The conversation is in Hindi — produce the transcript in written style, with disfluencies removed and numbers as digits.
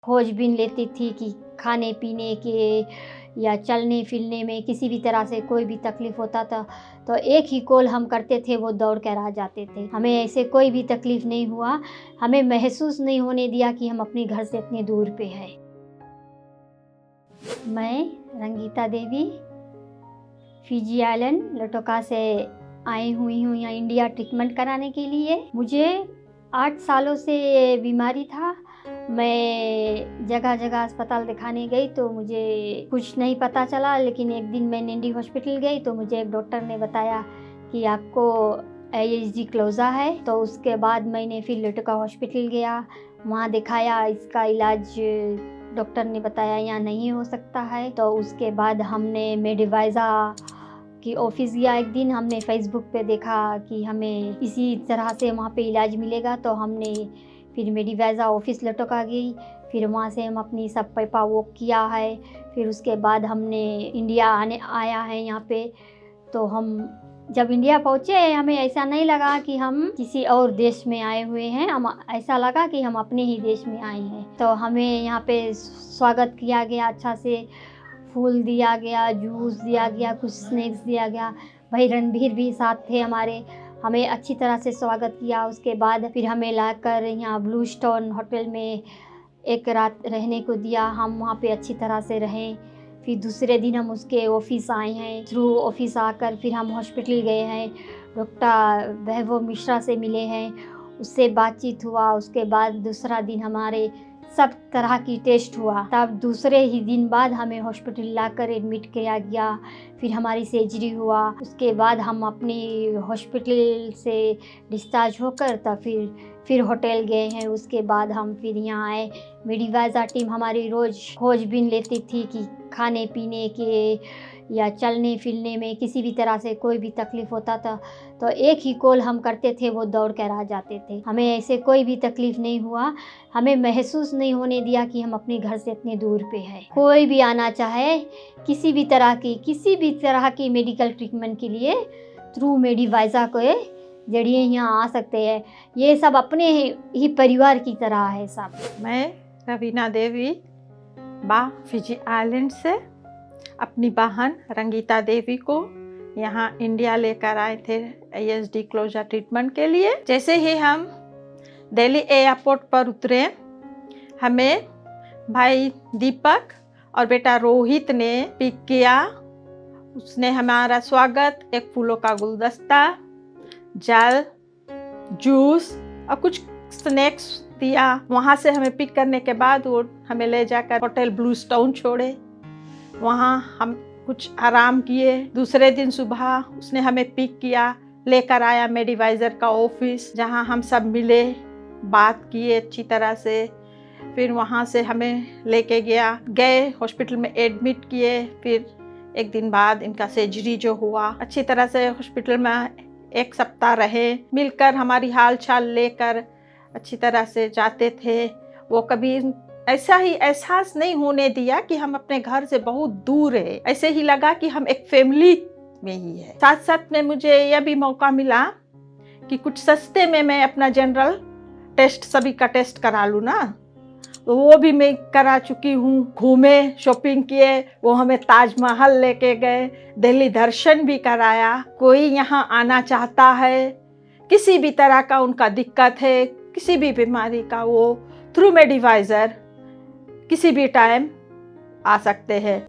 खोजबीन लेती थी कि खाने पीने के या चलने फिरने में किसी भी तरह से कोई भी तकलीफ़ होता था तो एक ही कॉल हम करते थे, वो दौड़ कर आ जाते थे। हमें ऐसे कोई भी तकलीफ़ नहीं हुआ, हमें महसूस नहीं होने दिया कि हम अपने घर से इतने दूर पे हैं। मैं रंगीता देवी फिजी आइलैंड लटोका से आई हुई हूँ यहाँ इंडिया ट्रीटमेंट कराने के लिए। मुझे 8 सालों से ये बीमारी था। मैं जगह जगह अस्पताल दिखाने गई तो मुझे कुछ नहीं पता चला, लेकिन एक दिन मैं निंडी हॉस्पिटल गई तो मुझे एक डॉक्टर ने बताया कि आपको ASD क्लोज़ा है। तो उसके बाद मैंने फिर लटोका हॉस्पिटल गया, वहाँ दिखाया। इसका इलाज डॉक्टर ने बताया यहाँ नहीं हो सकता है। तो उसके बाद हमने मेडिवाइज़ा की ऑफिस गया। एक दिन हमने फेसबुक पे देखा कि हमें इसी तरह से वहाँ पे इलाज मिलेगा, तो हमने फिर मेडिवाइज़ा ऑफिस लटोका गई। फिर वहाँ से हम अपनी सब पेपर वर्क किया है। फिर उसके बाद हमने इंडिया आया है यहाँ पे। तो हम जब इंडिया पहुँचे हमें ऐसा नहीं लगा कि हम किसी और देश में आए हुए हैं, हम ऐसा लगा कि हम अपने ही देश में आए हैं। तो हमें यहाँ पे स्वागत किया गया, अच्छा से फूल दिया गया, जूस दिया गया, कुछ स्नैक्स दिया गया। भाई रणबीर भी साथ थे हमारे, हमें अच्छी तरह से स्वागत किया। उसके बाद फिर हमें लाकर यहाँ ब्लू स्टोन होटल में एक रात रहने को दिया। हम वहाँ पे अच्छी तरह से रहें। फिर दूसरे दिन हम उसके ऑफिस आए हैं। थ्रू ऑफिस आकर फिर हम हॉस्पिटल गए हैं, डॉक्टर वैभव मिश्रा से मिले हैं, उससे बातचीत हुआ। उसके बाद दूसरा दिन हमारे सब तरह की टेस्ट हुआ। तब दूसरे ही दिन बाद हमें हॉस्पिटल लाकर एडमिट किया गया। फिर हमारी सर्जरी हुआ। उसके बाद हम अपनी हॉस्पिटल से डिस्चार्ज होकर तब फिर होटल गए हैं। उसके बाद हम फिर यहाँ आए। मेडिवाइज़ा टीम हमारी रोज़ खोजबीन लेती थी कि खाने पीने के या चलने फिरने में किसी भी तरह से कोई भी तकलीफ़ होता था तो एक ही कॉल हम करते थे, वो दौड़ कर आ जाते थे। हमें ऐसे कोई भी तकलीफ़ नहीं हुआ, हमें महसूस नहीं होने दिया कि हम अपने घर से इतने दूर पे हैं। कोई भी आना चाहे किसी भी तरह की मेडिकल ट्रीटमेंट के लिए थ्रू मेडिवाइज़ा के जरिए यहाँ आ सकते हैं। ये सब अपने ही परिवार की तरह है सब। मैं रवीना देवी फिजी आइलैंड से अपनी बहन रंगीता देवी को यहाँ इंडिया लेकर आए थे ASD क्लोज़र ट्रीटमेंट के लिए। जैसे ही हम दिल्ली एयरपोर्ट पर उतरे, हमें भाई दीपक और बेटा रोहित ने पिक किया। उसने हमारा स्वागत एक फूलों का गुलदस्ता, जल, जूस और कुछ स्नैक्स दिया। वहाँ से हमें पिक करने के बाद वो हमें ले जाकर होटल ब्लू स्टोन छोड़े। वहाँ हम कुछ आराम किए। दूसरे दिन सुबह उसने हमें पिक किया, लेकर आया मेडिवाइज़र का ऑफिस, जहाँ हम सब मिले, बात किए अच्छी तरह से। फिर वहाँ से हमें लेके गए हॉस्पिटल में एडमिट किए। फिर एक दिन बाद इनका सर्जरी जो हुआ, अच्छी तरह से हॉस्पिटल में 1 सप्ताह रहे। मिलकर हमारी हाल चाल लेकर अच्छी तरह से जाते थे। वो कभी ऐसा ही एहसास नहीं होने दिया कि हम अपने घर से बहुत दूर है। ऐसे ही लगा कि हम एक फैमिली में ही है। साथ साथ में मुझे यह भी मौका मिला कि कुछ सस्ते में मैं अपना जनरल टेस्ट सभी का टेस्ट करा लूँ ना, तो वो भी मैं करा चुकी हूँ। घूमे, शॉपिंग किए, वो हमें ताजमहल लेके गए, दिल्ली दर्शन भी कराया। कोई यहाँ आना चाहता है, किसी भी तरह का उनका दिक्कत है, किसी भी बीमारी का, वो थ्रू मेडिवाइज़र किसी भी टाइम आ सकते हैं।